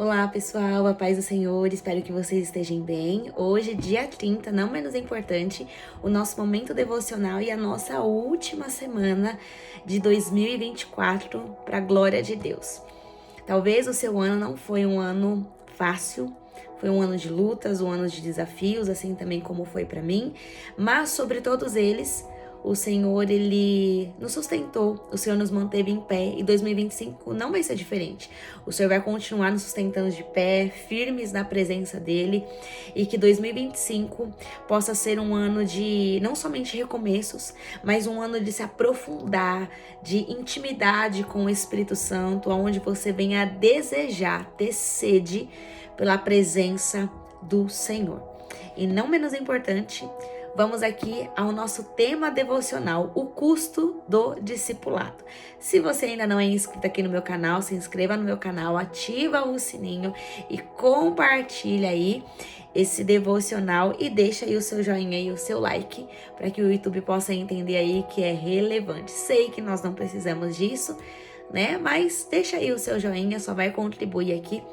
Olá pessoal, a paz do Senhor, espero que vocês estejam bem. Hoje, dia 30, não menos importante, o nosso momento devocional e a nossa última semana de 2024 para a glória de Deus. Talvez o seu ano não foi um ano fácil, foi um ano de lutas, um ano de desafios, assim também como foi para mim, mas sobre todos eles, o Senhor, Ele nos sustentou, o Senhor nos manteve em pé e 2025 não vai ser diferente. O Senhor vai continuar nos sustentando de pé, firmes na presença dEle, e que 2025 possa ser um ano de não somente recomeços, mas um ano de se aprofundar, de intimidade com o Espírito Santo, onde você venha a desejar, ter sede pela presença do Senhor. E não menos importante, vamos aqui ao nosso tema devocional, o custo do discipulado. Se você ainda não é inscrito aqui no meu canal, se inscreva no meu canal, ativa o sininho e compartilha aí esse devocional e deixa aí o seu joinha e o seu like para que o YouTube possa entender aí que é relevante. Sei que nós não precisamos disso, né? Mas deixa aí o seu joinha, só vai contribuir aqui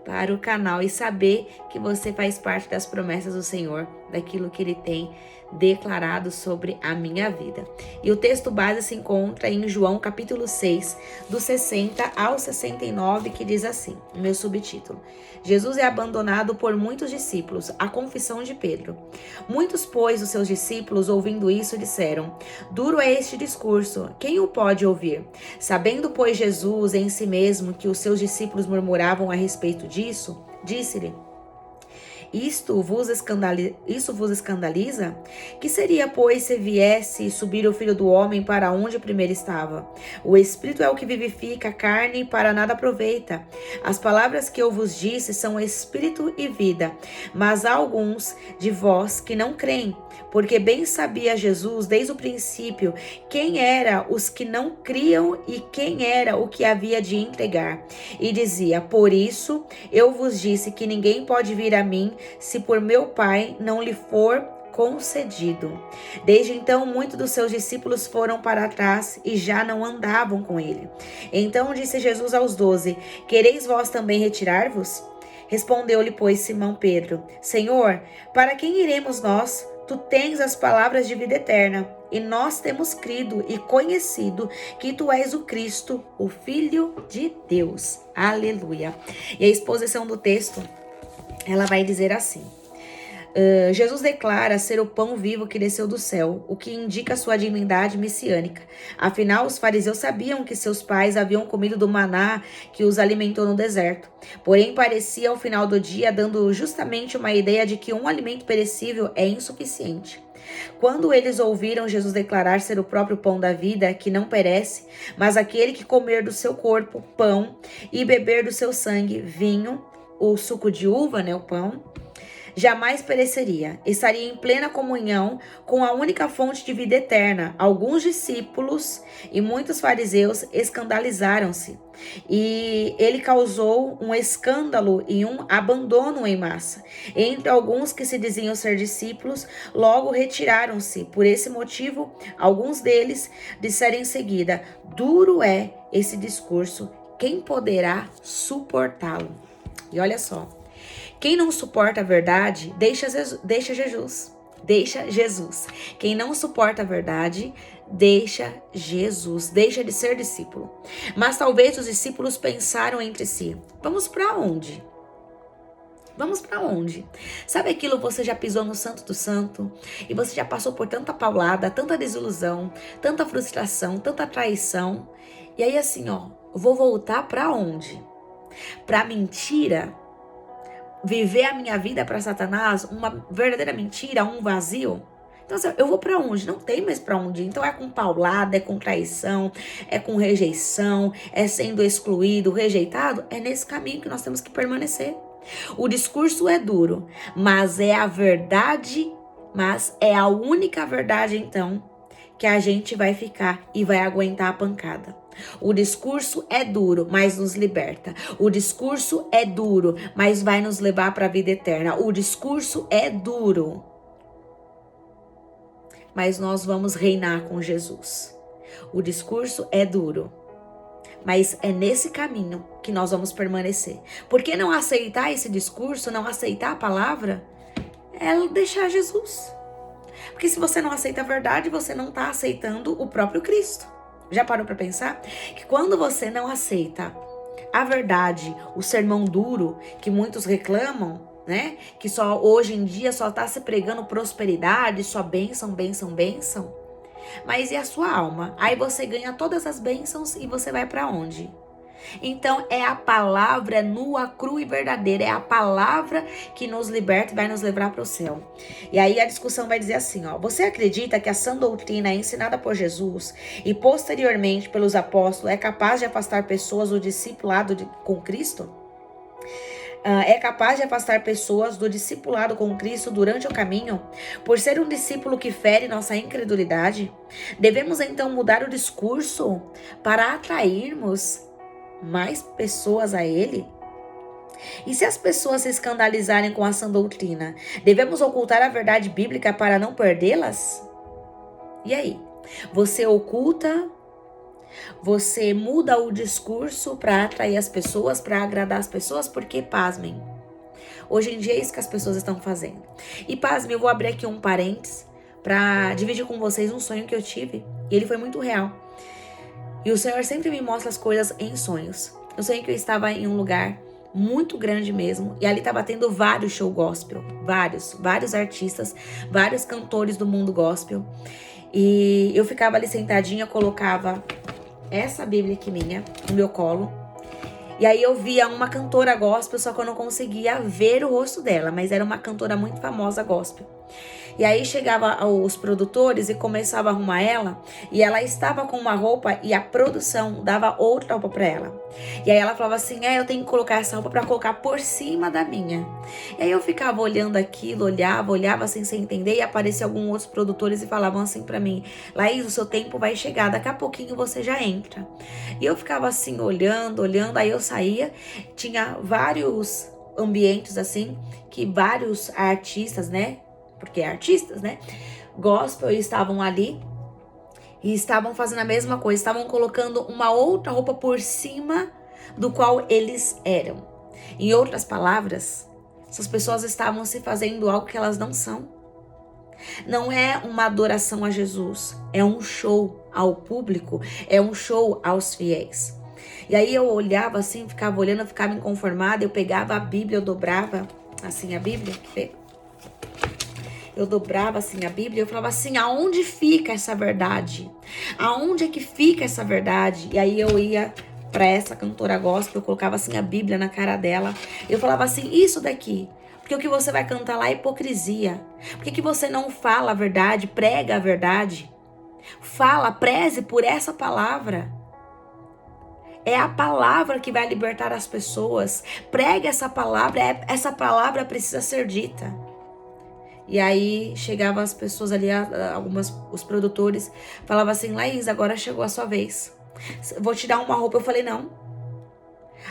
para o canal e saber que você faz parte das promessas do Senhor, daquilo que Ele tem declarado sobre a minha vida. E o texto base se encontra em João capítulo 6, do 60 ao 69, que diz assim, meu subtítulo: Jesus é abandonado por muitos discípulos, a confissão de Pedro. Muitos, pois, dos seus discípulos, ouvindo isso, disseram: duro é este discurso, quem o pode ouvir? Sabendo, pois, Jesus em si mesmo que os seus discípulos murmuravam a respeito disso, disse-lhe: Isso vos escandaliza? Que seria, pois, se viesse subir o Filho do Homem para onde primeiro estava? O Espírito é o que vivifica, a carne para nada aproveita. As palavras que eu vos disse são Espírito e vida, mas há alguns de vós que não creem, porque bem sabia Jesus desde o princípio quem era os que não criam e quem era o que havia de entregar. E dizia: por isso eu vos disse que ninguém pode vir a mim se por meu Pai não lhe for concedido. Desde então, muitos dos seus discípulos foram para trás e já não andavam com ele. Então disse Jesus aos 12: quereis vós também retirar-vos? Respondeu-lhe, pois, Simão Pedro: Senhor, para quem iremos nós? Tu tens as palavras de vida eterna, e nós temos crido e conhecido que tu és o Cristo, o Filho de Deus. Aleluia. E a exposição do texto, ela vai dizer assim: Jesus declara ser o pão vivo que desceu do céu, o que indica sua divindade messiânica. Afinal, os fariseus sabiam que seus pais haviam comido do maná que os alimentou no deserto. Porém, parecia ao final do dia dando justamente uma ideia de que um alimento perecível é insuficiente. Quando eles ouviram Jesus declarar ser o próprio pão da vida, que não perece, mas aquele que comer do seu corpo, pão, e beber do seu sangue, vinho, o suco de uva, o pão, jamais pereceria, estaria em plena comunhão com a única fonte de vida eterna. Alguns discípulos e muitos fariseus escandalizaram-se, e ele causou um escândalo e um abandono em massa. Entre alguns que se diziam ser discípulos, logo retiraram-se. Por esse motivo, alguns deles disseram em seguida: duro é esse discurso, quem poderá suportá-lo? E olha só, quem não suporta a verdade, deixa Jesus. Deixa Jesus. Quem não suporta a verdade, deixa Jesus. Deixa de ser discípulo. Mas talvez os discípulos pensaram entre si: vamos para onde? Vamos para onde? Sabe aquilo, você já pisou no santo do santo e você já passou por tanta paulada, tanta desilusão, tanta frustração, tanta traição. E aí assim, vou voltar para onde? Para mentira? Viver a minha vida para Satanás, uma verdadeira mentira, um vazio? Então, assim, eu vou para onde? Não tem mais para onde. Então, é com paulada, é com traição, é com rejeição, é sendo excluído, rejeitado. É nesse caminho que nós temos que permanecer. O discurso é duro, mas é a verdade, mas é a única verdade, então, que a gente vai ficar e vai aguentar a pancada. O discurso é duro, mas nos liberta. O discurso é duro, mas vai nos levar para a vida eterna. O discurso é duro, mas nós vamos reinar com Jesus. O discurso é duro, Mas é nesse caminho que nós vamos permanecer. Por que não aceitar esse discurso, não aceitar a palavra? É deixar Jesus. Porque se você não aceita a verdade, você não está aceitando o próprio Cristo. Já parou para pensar? Que quando você não aceita a verdade, o sermão duro que muitos reclamam, né? Que só hoje em dia só está se pregando prosperidade, só bênção, bênção, bênção. Mas e a sua alma? Aí você ganha todas as bênçãos e você vai para onde? Então é a palavra nua, crua e verdadeira. É a palavra que nos liberta e vai nos levar para o céu. E aí a discussão vai dizer assim, ó. Você acredita que a sã doutrina ensinada por Jesus e posteriormente pelos apóstolos é capaz de afastar pessoas do discipulado com Cristo? É capaz de afastar pessoas do discipulado com Cristo durante o caminho, por ser um discípulo que fere nossa incredulidade? Devemos então mudar o discurso para atrairmos mais pessoas a ele? E se as pessoas se escandalizarem com a sã doutrina, devemos ocultar a verdade bíblica para não perdê-las? E aí? Você oculta? Você muda o discurso para atrair as pessoas, para agradar as pessoas? Porque, pasmem, hoje em dia é isso que as pessoas estão fazendo. E pasmem, eu vou abrir aqui um parênteses para dividir com vocês um sonho que eu tive. E ele foi muito real. E o Senhor sempre me mostra as coisas em sonhos. Eu sonhei que eu estava em um lugar muito grande mesmo. E ali estava tendo vários show gospel. Vários artistas, vários cantores do mundo gospel. E eu ficava ali sentadinha, colocava essa Bíblia aqui minha, no meu colo. E aí eu via uma cantora gospel, só que eu não conseguia ver o rosto dela. Mas era uma cantora muito famosa gospel. E aí chegava os produtores e começava a arrumar ela. E ela estava com uma roupa e a produção dava outra roupa pra ela. E aí ela falava assim, eu tenho que colocar essa roupa pra colocar por cima da minha. E aí eu ficava olhando aquilo, olhava assim sem entender. E apareciam alguns outros produtores e falavam assim pra mim, Laís, o seu tempo vai chegar, daqui a pouquinho você já entra. E eu ficava assim olhando, aí eu saía. Tinha vários ambientes assim, que vários artistas, né? Porque artistas, né? Gospel estavam ali e estavam fazendo a mesma coisa. Estavam colocando uma outra roupa por cima do qual eles eram. Em outras palavras, essas pessoas estavam se fazendo algo que elas não são. Não é uma adoração a Jesus. É um show ao público. É um show aos fiéis. E aí eu olhava assim, ficava olhando, eu ficava inconformada. Eu pegava a Bíblia, eu dobrava assim a Bíblia, eu dobrava assim a Bíblia e eu falava assim, aonde fica essa verdade? Aonde é que fica essa verdade? E aí eu ia para essa cantora gospel, eu colocava assim a Bíblia na cara dela. Eu falava assim, isso daqui. Porque o que você vai cantar lá é hipocrisia. Por que você não fala a verdade, prega a verdade? Fala, preze por essa palavra. É a palavra que vai libertar as pessoas. Prega essa palavra precisa ser dita. E aí chegavam as pessoas ali, os produtores, falavam assim, Laís, agora chegou a sua vez. Vou te dar uma roupa. Eu falei, não.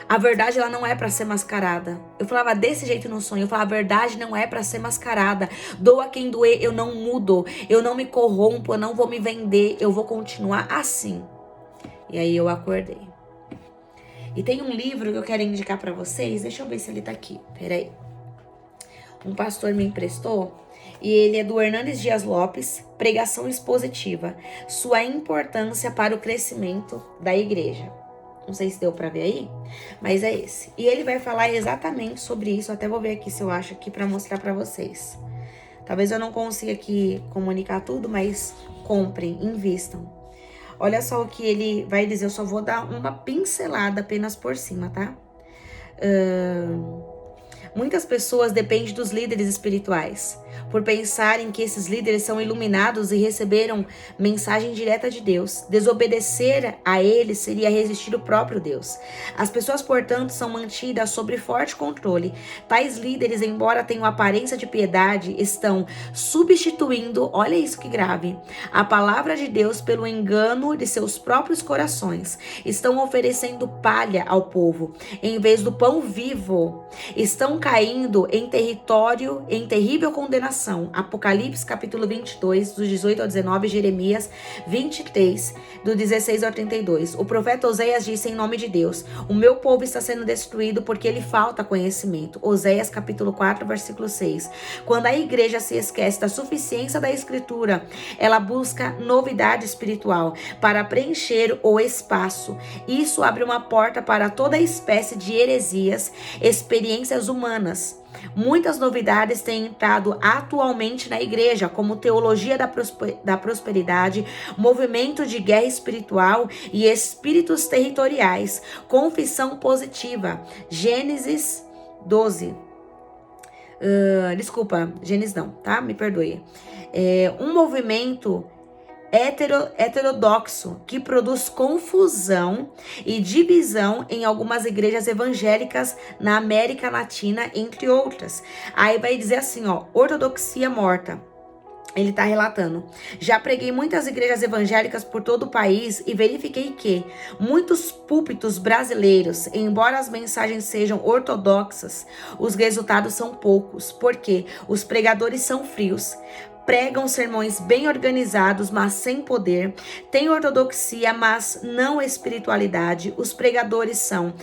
A verdade, ela não é para ser mascarada. Eu falava desse jeito no sonho. Eu falava, a verdade não é para ser mascarada. Doa quem doer, eu não mudo. Eu não me corrompo, eu não vou me vender. Eu vou continuar assim. E aí eu acordei. E tem um livro que eu quero indicar para vocês. Deixa eu ver se ele tá aqui. Peraí. Um pastor me emprestou. E ele é do Hernandes Dias Lopes, Pregação Expositiva, sua importância para o crescimento da igreja. Não sei se deu para ver aí, mas é esse. E ele vai falar exatamente sobre isso, até vou ver aqui se eu acho aqui para mostrar para vocês. Talvez eu não consiga aqui comunicar tudo, mas comprem, invistam. Olha só o que ele vai dizer, eu só vou dar uma pincelada apenas por cima, tá? Muitas pessoas dependem dos líderes espirituais, por pensarem que esses líderes são iluminados e receberam mensagem direta de Deus. Desobedecer a eles seria resistir o próprio Deus. As pessoas, portanto, são mantidas sob forte controle. Tais líderes, embora tenham aparência de piedade, estão substituindo, olha isso que grave, a palavra de Deus pelo engano de seus próprios corações. Estão oferecendo palha ao povo, em vez do pão vivo. Estão caindo em terrível condenação. Apocalipse capítulo 22, dos 18 ao 19, Jeremias 23, do 16 ao 32. O profeta Oséias disse em nome de Deus: o meu povo está sendo destruído porque lhe falta conhecimento. Oséias capítulo 4, versículo 6. Quando a igreja se esquece da suficiência da escritura, ela busca novidade espiritual para preencher o espaço. Isso abre uma porta para toda espécie de heresias, experiências humanas. Muitas novidades têm entrado atualmente na igreja, como teologia da prosperidade, movimento de guerra espiritual e espíritos territoriais, confissão positiva, Gênesis 12. Gênesis não, tá? Me perdoe. Um movimento heterodoxo que produz confusão e divisão em algumas igrejas evangélicas na América Latina, entre outras. Aí vai dizer assim, ó, ortodoxia morta. Ele está relatando: já preguei muitas igrejas evangélicas por todo o país e verifiquei que muitos púlpitos brasileiros, embora as mensagens sejam ortodoxas, os resultados são poucos, porque os pregadores são frios, pregam sermões bem organizados, mas sem poder, tem ortodoxia, mas não espiritualidade. Os pregadores são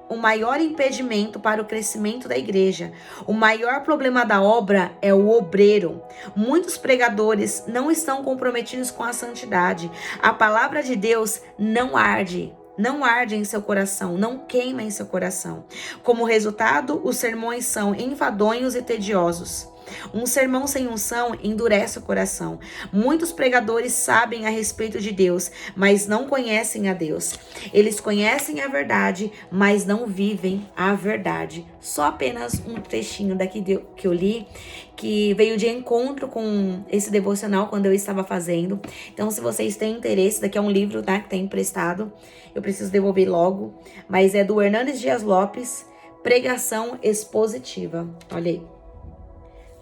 o maior impedimento para o crescimento da igreja. O maior problema da obra é o obreiro. Muitos pregadores não estão comprometidos com a santidade. A palavra de Deus não arde em seu coração, não queima em seu coração. Como resultado, os sermões são enfadonhos e tediosos. Um sermão sem unção endurece o coração. Muitos pregadores sabem a respeito de Deus, mas não conhecem a Deus. Eles conhecem a verdade, mas não vivem a verdade. Só apenas um trechinho daqui que eu li, que veio de encontro com esse devocional quando eu estava fazendo. Então, se vocês têm interesse, daqui é um livro, tá, que tem emprestado. Eu preciso devolver logo. Mas é do Hernandes Dias Lopes, Pregação Expositiva. Olha aí.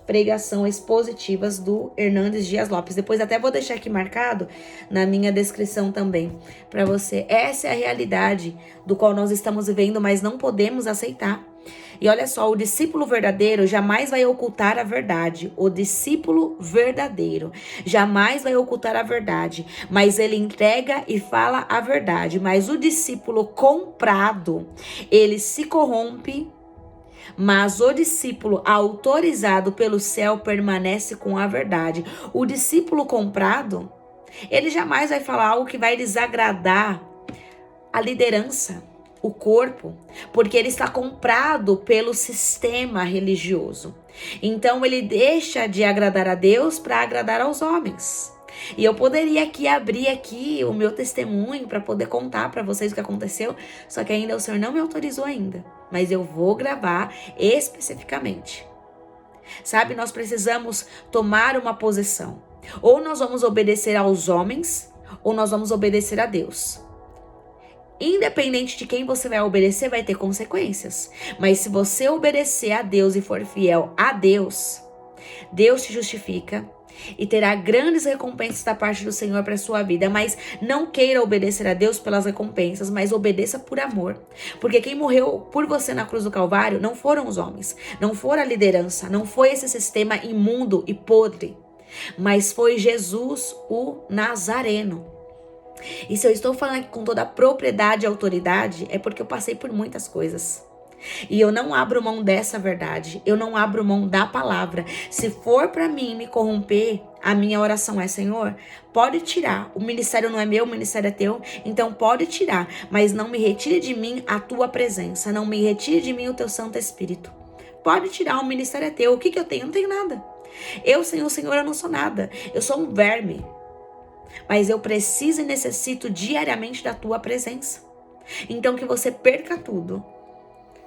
Pregação expositivas do Hernandes Dias Lopes. Depois até vou deixar aqui marcado na minha descrição também para você. Essa é a realidade do qual nós estamos vivendo, mas não podemos aceitar. E olha só, o discípulo verdadeiro jamais vai ocultar a verdade. O discípulo verdadeiro jamais vai ocultar a verdade, mas ele entrega e fala a verdade. Mas o discípulo comprado, ele se corrompe. Mas o discípulo autorizado pelo céu permanece com a verdade. O discípulo comprado, ele jamais vai falar algo que vai desagradar a liderança, o corpo, porque ele está comprado pelo sistema religioso. Então ele deixa de agradar a Deus para agradar aos homens. E eu poderia abrir o meu testemunho para poder contar para vocês o que aconteceu, só que ainda o Senhor não me autorizou ainda, mas eu vou gravar especificamente. Sabe, nós precisamos tomar uma posição. Ou nós vamos obedecer aos homens, ou nós vamos obedecer a Deus. Independente de quem você vai obedecer, vai ter consequências. Mas se você obedecer a Deus e for fiel a Deus, Deus te justifica e terá grandes recompensas da parte do Senhor para a sua vida. Mas não queira obedecer a Deus pelas recompensas, mas obedeça por amor. Porque quem morreu por você na cruz do Calvário não foram os homens, não foi a liderança, não foi esse sistema imundo e podre, mas foi Jesus, o Nazareno. E se eu estou falando aqui com toda a propriedade e autoridade, é porque eu passei por muitas coisas. E eu não abro mão dessa verdade. Eu não abro mão da palavra. Se for para mim me corromper, a minha oração é: Senhor, pode tirar. O ministério não é meu, o ministério é teu. Então pode tirar. Mas não me retire de mim a tua presença. Não me retire de mim o teu Santo Espírito. Pode tirar, o ministério é teu. O que eu tenho? Eu não tenho nada. Eu sem o Senhor eu não sou nada. Eu sou um verme. Mas eu preciso e necessito diariamente da tua presença. Então que você perca tudo.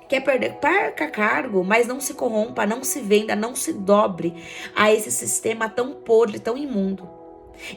Quer perder? Perca cargo, mas não se corrompa, não se venda, não se dobre a esse sistema tão podre, tão imundo.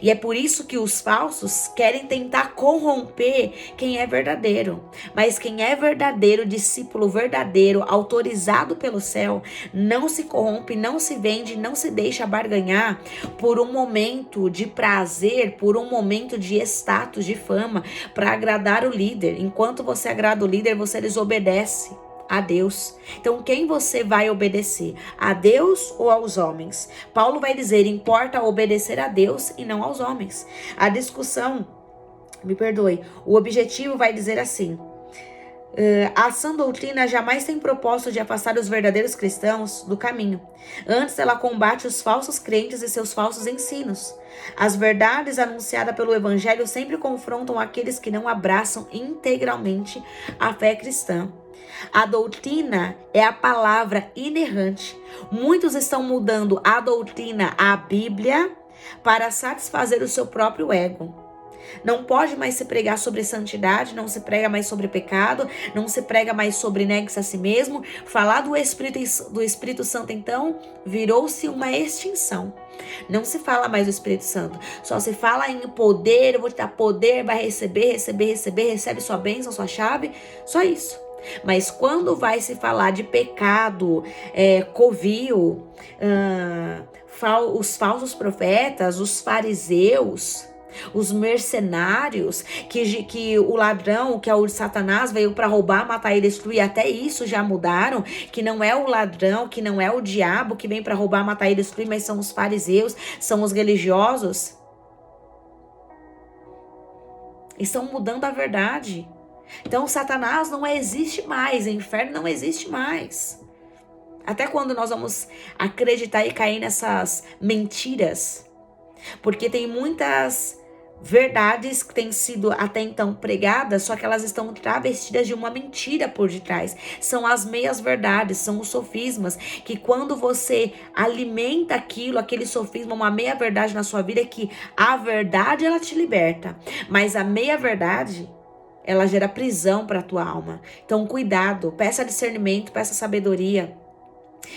E é por isso que os falsos querem tentar corromper quem é verdadeiro. Mas quem é verdadeiro, discípulo verdadeiro, autorizado pelo céu, não se corrompe, não se vende, não se deixa barganhar por um momento de prazer, por um momento de status, de fama, para agradar o líder. Enquanto você agrada o líder, você desobedece A Deus. Então, quem você vai obedecer? A Deus ou aos homens? Paulo vai dizer, importa obedecer a Deus e não aos homens. A discussão, me perdoe, o objetivo vai dizer assim, a sã doutrina jamais tem propósito de afastar os verdadeiros cristãos do caminho. Antes, ela combate os falsos crentes e seus falsos ensinos. As verdades anunciadas pelo Evangelho sempre confrontam aqueles que não abraçam integralmente a fé cristã. A doutrina é a palavra inerrante. Muitos estão mudando a doutrina, a Bíblia, para satisfazer o seu próprio ego. Não pode mais se pregar sobre santidade, não se prega mais sobre pecado, não se prega mais sobre negue-se a si mesmo. Falar do Espírito Santo, então, virou-se uma extinção. Não se fala mais do Espírito Santo, só se fala em poder, eu vou te dar poder, vai receber, recebe sua bênção, sua chave, só isso. Mas quando vai se falar de pecado, covil, os falsos profetas, os fariseus, os mercenários, que o ladrão, que é o Satanás, veio para roubar, matar e destruir, até isso já mudaram, que não é o ladrão, que não é o diabo que vem para roubar, matar e destruir, mas são os fariseus, são os religiosos. Estão mudando a verdade. Então, Satanás não existe mais, o inferno não existe mais. Até quando nós vamos acreditar e cair nessas mentiras? Porque tem muitas verdades que têm sido até então pregadas, só que elas estão travestidas de uma mentira por detrás. São as meias verdades, são os sofismas, que quando você alimenta aquele sofisma, uma meia verdade na sua vida, é que a verdade ela te liberta, mas a meia verdade ela gera prisão para a tua alma. Então cuidado, peça discernimento, peça sabedoria.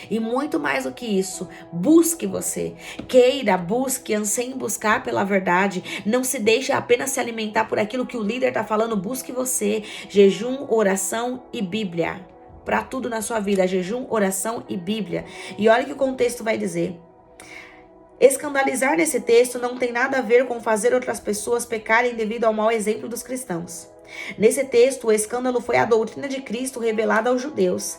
E muito mais do que isso, busque você. Queira, busque, anseie buscar pela verdade. Não se deixe apenas se alimentar por aquilo que o líder está falando. Busque você. Jejum, oração e Bíblia. Para tudo na sua vida, jejum, oração e Bíblia. E olha o que o contexto vai dizer. Escandalizar nesse texto não tem nada a ver com fazer outras pessoas pecarem devido ao mau exemplo dos cristãos. Nesse texto, o escândalo foi a doutrina de Cristo revelada aos judeus.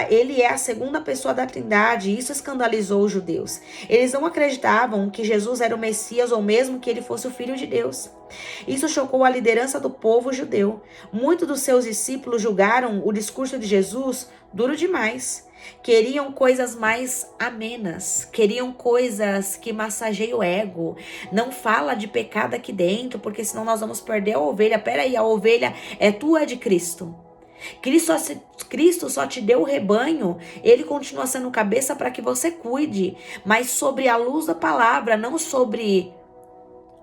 Ele é a segunda pessoa da Trindade e isso escandalizou os judeus. Eles não acreditavam que Jesus era o Messias ou mesmo que ele fosse o Filho de Deus. Isso chocou a liderança do povo judeu. Muitos dos seus discípulos julgaram o discurso de Jesus duro demais. Queriam coisas mais amenas, queriam coisas que massageiam o ego. Não fala de pecado aqui dentro, porque senão nós vamos perder a ovelha. Peraí, a ovelha é tua, é de Cristo. Cristo só te deu o rebanho, ele continua sendo cabeça para que você cuide, mas sobre a luz da palavra, não sobre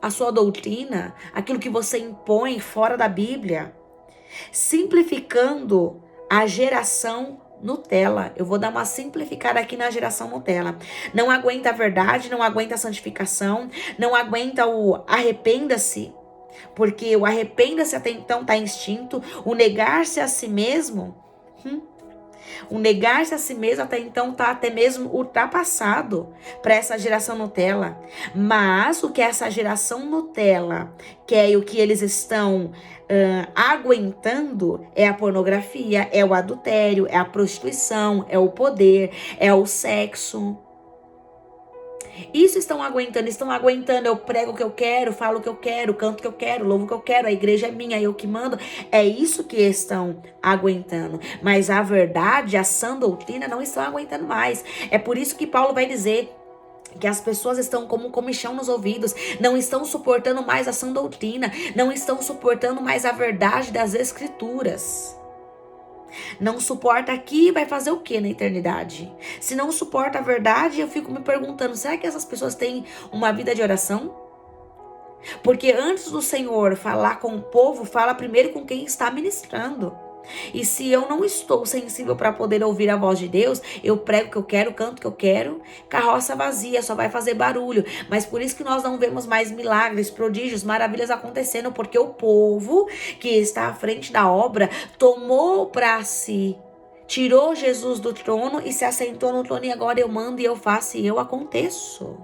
a sua doutrina, aquilo que você impõe fora da Bíblia. Simplificando a geração Nutella. Eu vou dar uma simplificada aqui na geração Nutella. Não aguenta a verdade, não aguenta a santificação, não aguenta o arrependa-se, porque o arrependa-se até então está extinto, o negar-se a si mesmo, o negar-se a si mesmo até então está até mesmo ultrapassado para essa geração Nutella. Mas o que essa geração Nutella quer e o que eles estão aguentando é a pornografia, é o adultério, é a prostituição, é o poder, é o sexo. Isso estão aguentando, eu prego o que eu quero, falo o que eu quero, canto o que eu quero, louvo o que eu quero, a igreja é minha, eu que mando. É isso que estão aguentando. Mas a verdade, a sã doutrina não estão aguentando mais. É por isso que Paulo vai dizer que as pessoas estão como um comichão nos ouvidos, não estão suportando mais a sã doutrina, não estão suportando mais a verdade das escrituras. Não suporta aqui, vai fazer o que na eternidade? Se não suporta a verdade, eu fico me perguntando, será que essas pessoas têm uma vida de oração? Porque antes do Senhor falar com o povo, fala primeiro com quem está ministrando. E se eu não estou sensível para poder ouvir a voz de Deus, eu prego o que eu quero, canto o que eu quero, carroça vazia, só vai fazer barulho. Mas por isso que nós não vemos mais milagres, prodígios, maravilhas acontecendo, porque o povo que está à frente da obra tomou para si, tirou Jesus do trono e se assentou no trono, e agora eu mando e eu faço e eu aconteço.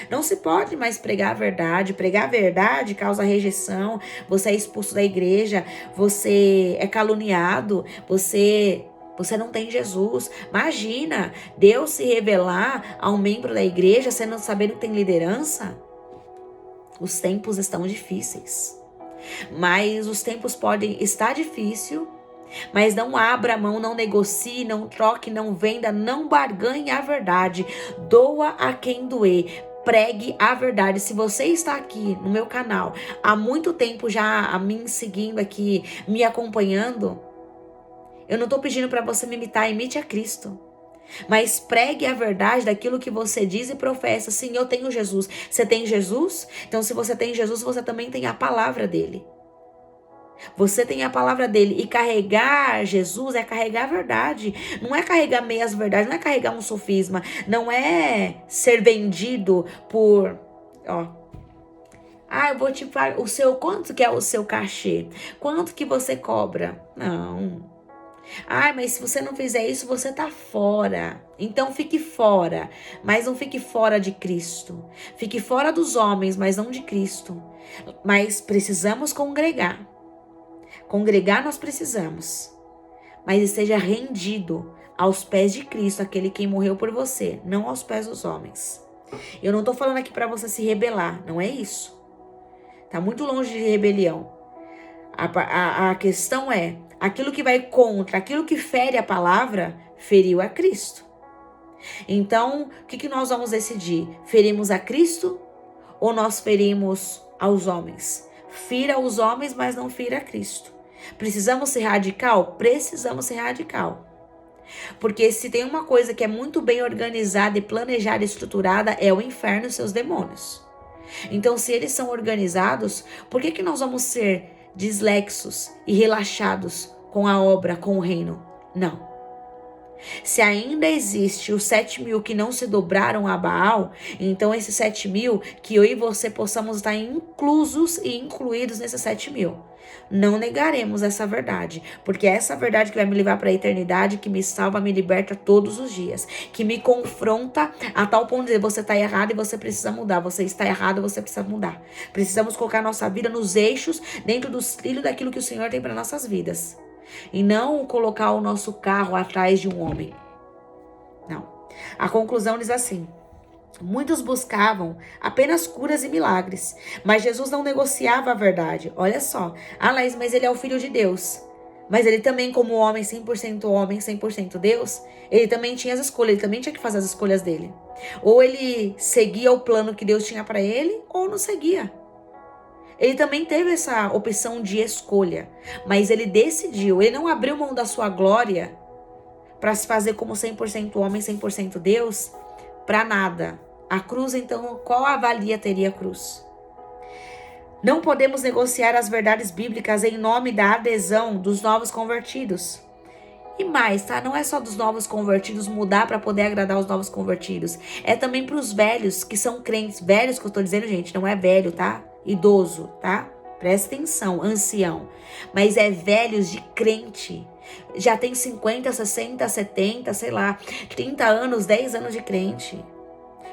Não se pode mais pregar a verdade. Pregar a verdade causa rejeição. Você é expulso da igreja. Você é caluniado. Você não tem Jesus. Imagina Deus se revelar a um membro da igreja sendo sabendo que tem liderança. Os tempos estão difíceis. Mas os tempos podem estar difíceis. Mas não abra mão, não negocie, não troque, não venda, não barganhe a verdade. Doa a quem doer. Pregue a verdade. Se você está aqui no meu canal há muito tempo já a mim seguindo aqui, me acompanhando, eu não estou pedindo para você me imitar, imite a Cristo. Mas pregue a verdade daquilo que você diz e professa. Sim, eu tenho Jesus. Você tem Jesus? Então se você tem Jesus, você também tem a palavra dele. Você tem a palavra dele. E carregar Jesus é carregar a verdade. Não é carregar meias verdades. Não é carregar um sofisma. Não é ser vendido por... eu vou te falar... Quanto que é o seu cachê? Quanto que você cobra? Não. Mas se você não fizer isso, você tá fora. Então fique fora. Mas não fique fora de Cristo. Fique fora dos homens, mas não de Cristo. Mas precisamos congregar. Congregar nós precisamos, mas esteja rendido aos pés de Cristo, aquele quem morreu por você, não aos pés dos homens. Eu não tô falando aqui para você se rebelar, não é isso. Tá muito longe de rebelião. A questão é, aquilo que vai contra, aquilo que fere a palavra, feriu a Cristo. Então, o que nós vamos decidir? Ferimos a Cristo ou nós ferimos aos homens? Fira os homens, mas não fira a Cristo. Precisamos ser radical? Precisamos ser radical. Porque se tem uma coisa que é muito bem organizada e planejada e estruturada, é o inferno e seus demônios. Então, se eles são organizados, por que nós vamos ser dislexos e relaxados com a obra, com o reino? Não. Se ainda existe os 7.000 que não se dobraram a Baal, então esses 7.000, que eu e você possamos estar inclusos e incluídos nesses 7.000. Não negaremos essa verdade, porque é essa verdade que vai me levar para a eternidade, que me salva, me liberta todos os dias, que me confronta a tal ponto de dizer, você está errado e você precisa mudar, você está errado, você precisa mudar. Precisamos colocar nossa vida nos eixos, dentro dos trilhos daquilo que o Senhor tem para nossas vidas. E não colocar o nosso carro atrás de um homem. Não. A conclusão diz assim: muitos buscavam apenas curas e milagres, mas Jesus não negociava a verdade. Olha só. Laís, mas ele é o Filho de Deus. Mas ele também, como homem, 100% Deus, ele também tinha as escolhas, ele também tinha que fazer as escolhas dele. Ou ele seguia o plano que Deus tinha para ele, ou não seguia. Ele também teve essa opção de escolha, mas ele decidiu, ele não abriu mão da sua glória para se fazer como 100% homem, 100% Deus, para nada. A cruz, então, qual avalia teria a cruz? Não podemos negociar as verdades bíblicas em nome da adesão dos novos convertidos. E mais, tá? Não é só dos novos convertidos mudar para poder agradar os novos convertidos. É também para os velhos que são crentes. Velhos que eu tô dizendo, gente, não é velho, tá? Idoso, tá? Presta atenção, ancião. Mas é velhos de crente. Já tem 50, 60, 70, sei lá, 30 anos, 10 anos de crente.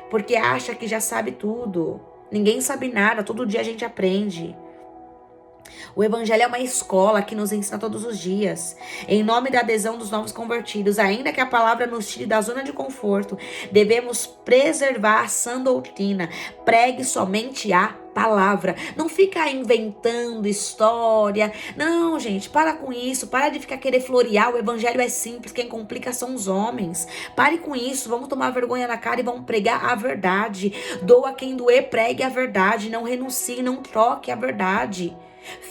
Porque acha que já sabe tudo. Ninguém sabe nada, todo dia a gente aprende. O evangelho é uma escola que nos ensina todos os dias. Em nome da adesão dos novos convertidos, ainda que a palavra nos tire da zona de conforto, devemos preservar a sã doutrina. Pregue somente a palavra. Não fica inventando história. Não, gente, para com isso. Para de ficar querer florear. O evangelho é simples. Quem complica são os homens. Pare com isso. Vamos tomar vergonha na cara e vamos pregar a verdade. Doa quem doer, pregue a verdade. Não renuncie, não troque a verdade.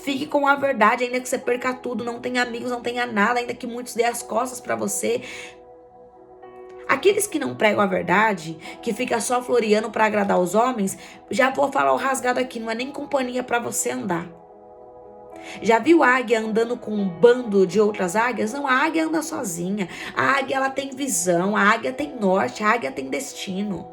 Fique com a verdade, ainda que você perca tudo, não tenha amigos, não tenha nada, ainda que muitos dê as costas para você. Aqueles que não pregam a verdade, que fica só floreando para agradar os homens, já vou falar o rasgado aqui, não é nem companhia para você andar. Já viu a águia andando com um bando de outras águias? Não, a águia anda sozinha. A águia, ela tem visão, a águia tem norte, a águia tem destino.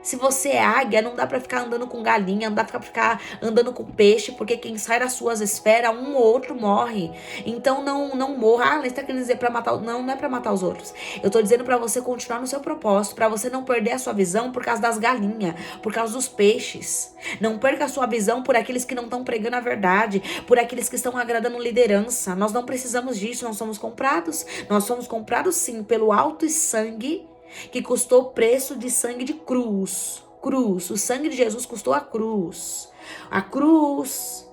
Se você é águia, não dá pra ficar andando com galinha, não dá pra ficar andando com peixe, porque quem sai das suas esferas, um ou outro morre. Então não morra. Ah, você tá querendo dizer pra matar... Não é pra matar os outros. Eu tô dizendo pra você continuar no seu propósito, pra você não perder a sua visão por causa das galinhas, por causa dos peixes. Não perca a sua visão por aqueles que não estão pregando a verdade, por aqueles que estão agradando liderança. Nós não precisamos disso, nós somos comprados. Nós somos comprados sim pelo alto e sangue que custou o preço de sangue de cruz. Cruz. O sangue de Jesus custou a cruz. A cruz.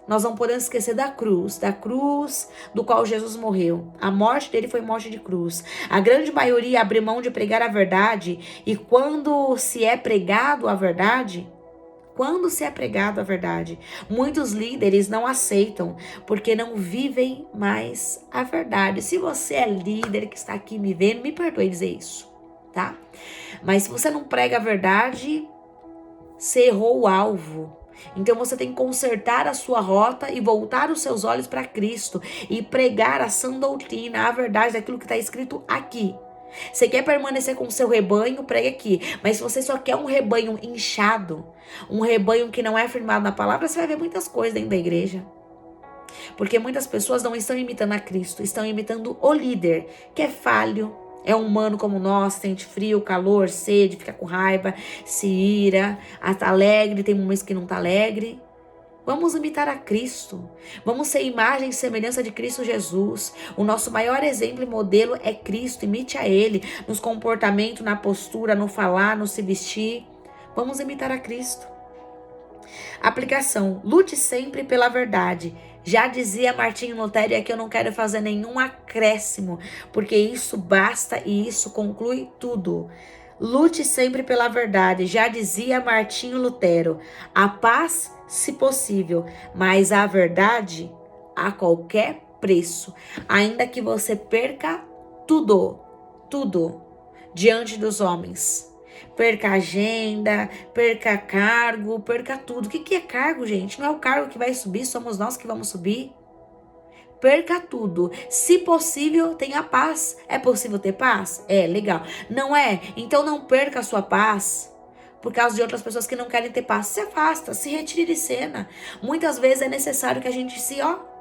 Nós não podemos esquecer da cruz do qual Jesus morreu. A morte dele foi morte de cruz. A grande maioria abre mão de pregar a verdade, e quando se é pregado a verdade, muitos líderes não aceitam, porque não vivem mais a verdade. Se você é líder que está aqui me vendo, me perdoe dizer isso, tá? Mas se você não prega a verdade, você errou o alvo. Então você tem que consertar a sua rota e voltar os seus olhos para Cristo e pregar a sã doutrina, a verdade daquilo que está escrito aqui. Você quer permanecer com o seu rebanho, pregue aqui. Mas se você só quer um rebanho inchado, um rebanho que não é firmado na palavra, você vai ver muitas coisas dentro da igreja. Porque muitas pessoas não estão imitando a Cristo, estão imitando o líder, que é falho, é humano como nós, sente frio, calor, sede, fica com raiva, se ira, tá alegre, tem momentos que não tá alegre. Vamos imitar a Cristo. Vamos ser imagem e semelhança de Cristo Jesus. O nosso maior exemplo e modelo é Cristo. Imite a Ele nos comportamentos, na postura, no falar, no se vestir. Vamos imitar a Cristo. Aplicação. Lute sempre pela verdade. Já dizia Martinho Lutero, e aqui eu não quero fazer nenhum acréscimo, porque isso basta e isso conclui tudo. Lute sempre pela verdade. Já dizia Martinho Lutero. A paz, se possível, mas a verdade a qualquer preço. Ainda que você perca tudo diante dos homens. Perca agenda, perca cargo, perca tudo. O que é cargo, gente? Não é o cargo que vai subir, somos nós que vamos subir. Perca tudo. Se possível, tenha paz. É possível ter paz? É, legal. Não é? Então não perca a sua paz por causa de outras pessoas que não querem ter paz. Se afasta, se retire de cena. Muitas vezes é necessário que a gente se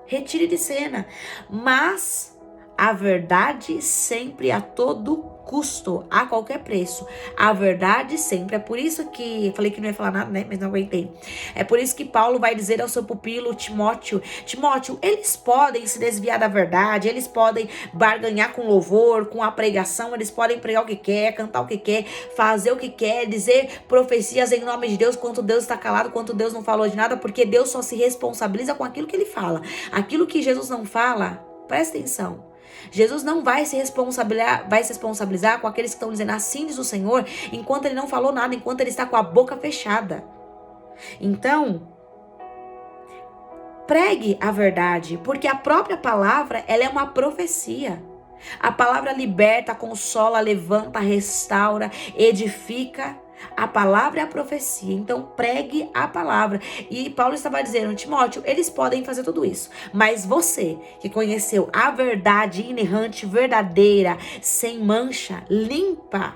retire de cena. Mas a verdade sempre a todo custo, a qualquer preço. A verdade sempre. É por isso que... Falei que não ia falar nada, né? Mas não aguentei. É por isso que Paulo vai dizer ao seu pupilo Timóteo: Timóteo, eles podem se desviar da verdade, eles podem barganhar com louvor, com a pregação, eles podem pregar o que quer, cantar o que quer, fazer o que quer, dizer profecias em nome de Deus, quanto Deus está calado, quanto Deus não falou de nada, porque Deus só se responsabiliza com aquilo que ele fala. Aquilo que Jesus não fala, presta atenção. Jesus não vai se responsabilizar com aqueles que estão dizendo assim diz o Senhor, enquanto ele não falou nada, enquanto ele está com a boca fechada. Então, pregue a verdade, porque a própria palavra, ela é uma profecia. A palavra liberta, consola, levanta, restaura, edifica. A palavra é a profecia, então pregue a palavra. E Paulo estava dizendo, Timóteo, eles podem fazer tudo isso, mas você que conheceu a verdade inerrante, verdadeira, sem mancha, limpa,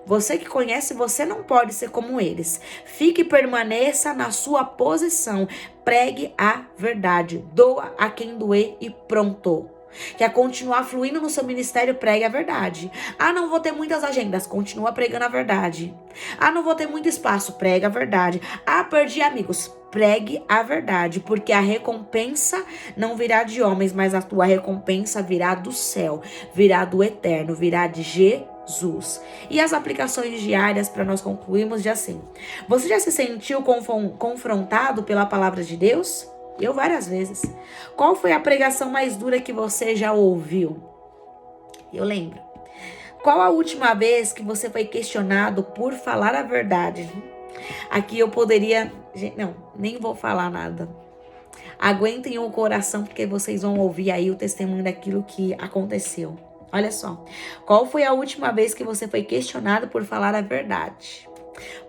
você que conhece, você não pode ser como eles. Fique e permaneça na sua posição, pregue a verdade, doa a quem doer e pronto. Quer continuar fluindo no seu ministério, pregue a verdade. Ah, não vou ter muitas agendas, continua pregando a verdade. Ah, não vou ter muito espaço, prega a verdade. Ah, perdi amigos, pregue a verdade, porque a recompensa não virá de homens, mas a tua recompensa virá do céu, virá do eterno, virá de Jesus. E as aplicações diárias para nós concluirmos de assim. Você já se sentiu confrontado pela palavra de Deus? Eu várias vezes. Qual foi a pregação mais dura que você já ouviu? Eu lembro. Qual a última vez que você foi questionado por falar a verdade? Aqui eu poderia... Não, nem vou falar nada. Aguentem o coração, porque vocês vão ouvir aí o testemunho daquilo que aconteceu. Olha só. Qual foi a última vez que você foi questionado por falar a verdade?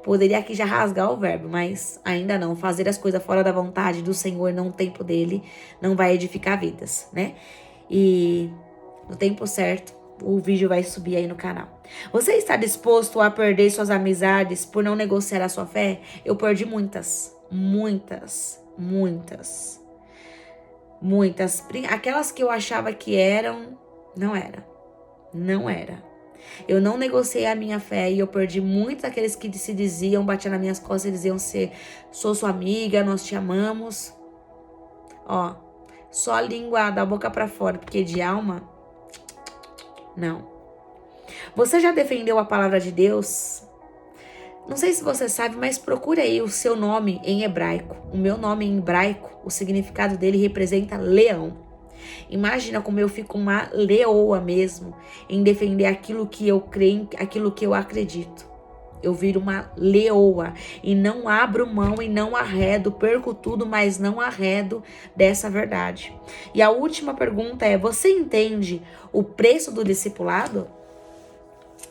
Poderia aqui já rasgar o verbo, mas ainda não. Fazer as coisas fora da vontade do Senhor, no tempo dele, não vai edificar vidas, né? E no tempo certo, o vídeo vai subir aí no canal. Você está disposto a perder suas amizades por não negociar a sua fé? Eu perdi muitas. Aquelas que eu achava que eram, não era. Eu não negociei a minha fé e eu perdi muitos daqueles que se diziam, batiam nas minhas costas e diziam sou sua amiga, nós te amamos. Ó, só a língua da boca pra fora, porque de alma, não. Você já defendeu a palavra de Deus? Não sei se você sabe, mas procura aí o seu nome em hebraico. O meu nome em hebraico, o significado dele representa leão. Imagina como eu fico uma leoa mesmo em defender aquilo que eu creio, aquilo que eu acredito. Eu viro uma leoa e não abro mão e não arredo, perco tudo, mas não arredo dessa verdade. E a última pergunta é: você entende o preço do discipulado?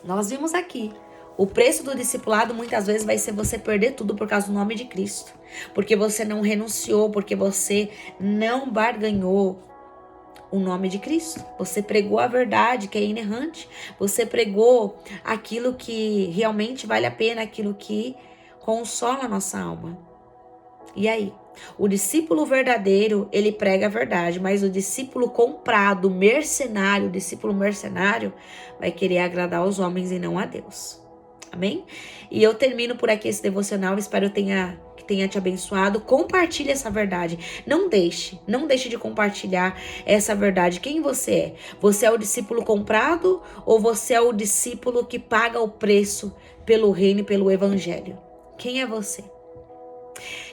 Nós vimos aqui. O preço do discipulado muitas vezes vai ser você perder tudo por causa do nome de Cristo. Porque você não renunciou, porque você não barganhou o nome de Cristo. Você pregou a verdade que é inerrante. Você pregou aquilo que realmente vale a pena, aquilo que consola a nossa alma. E aí? O discípulo verdadeiro, ele prega a verdade, mas o discípulo comprado, mercenário, o discípulo mercenário vai querer agradar aos homens e não a Deus. Amém? E eu termino por aqui esse devocional. Espero que tenha te abençoado. Compartilhe essa verdade. Não deixe de compartilhar essa verdade. Quem você é? Você é o discípulo comprado ou você é o discípulo que paga o preço pelo reino e pelo evangelho? Quem é você?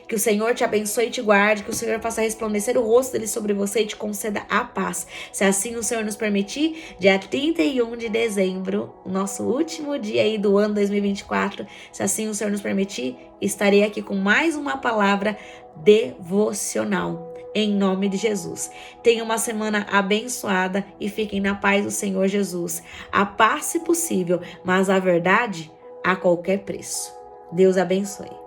Que o Senhor te abençoe e te guarde, que o Senhor faça resplandecer o rosto dele sobre você e te conceda a paz. Se assim o Senhor nos permitir, dia 31 de dezembro, o nosso último dia aí do ano 2024, se assim o Senhor nos permitir, estarei aqui com mais uma palavra devocional. Em nome de Jesus. Tenha uma semana abençoada e fiquem na paz do Senhor Jesus. A paz, se possível, mas a verdade a qualquer preço. Deus abençoe.